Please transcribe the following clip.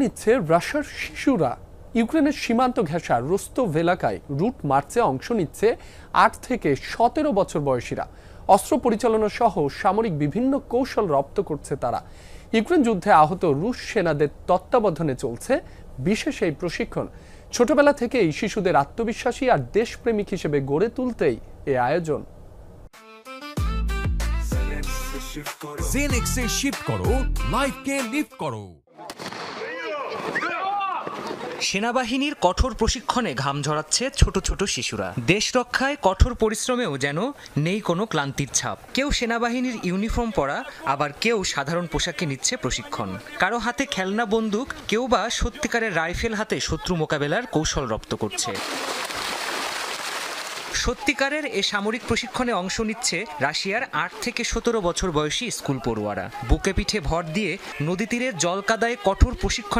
নিচ্ছে রাশিয়ার শিশুরা। ইউক্রেনের সীমান্ত ঘেঁষা রোস্তভ এলাকায় রুট মার্চে অংশ নিচ্ছে ৮ থেকে ১৭ বছর বয়সীরা। অস্ত্র পরিচালনা সহ সামরিক বিভিন্ন কৌশল রপ্ত করছে তারা। ইউক্রেন যুদ্ধে আহত রুশ সেনাদের তত্ত্বাবধানে চলছে বিশেষ এই প্রশিক্ষণ। ছোটবেলা থেকেই শিশুদের আত্মবিশ্বাসী আর দেশপ্রেমিক হিসেবে গড়ে তুলতেই এ আয়োজন। জেনেক্সে শিফট করো, লাইফকে লিফট করো। সেনাবাহিনীর কঠোর প্রশিক্ষণে ঘাম ঝরাচ্ছে ছোট ছোট শিশুরা। দেশ রক্ষায় কঠোর পরিশ্রমেও যেন নেই কোনো ক্লান্তির ছাপ। কেউ সেনাবাহিনীর ইউনিফর্ম পরা, আবার কেউ সাধারণ পোশাকে নিচ্ছে প্রশিক্ষণ। কারো হাতে খেলনা বন্দুক, কেউ বা সত্যিকারের রাইফেল হাতে শত্রু মোকাবেলার কৌশল রপ্ত করছে। সত্যিকারের এ সামরিক প্রশিক্ষণে অংশ নিচ্ছে রাশিয়ার ৮ থেকে ১৭ বছর বয়সী স্কুল পড়ুয়ারা। বুকে পিঠে ভর দিয়ে নদী তীরে জলকাদায় কঠোর প্রশিক্ষণ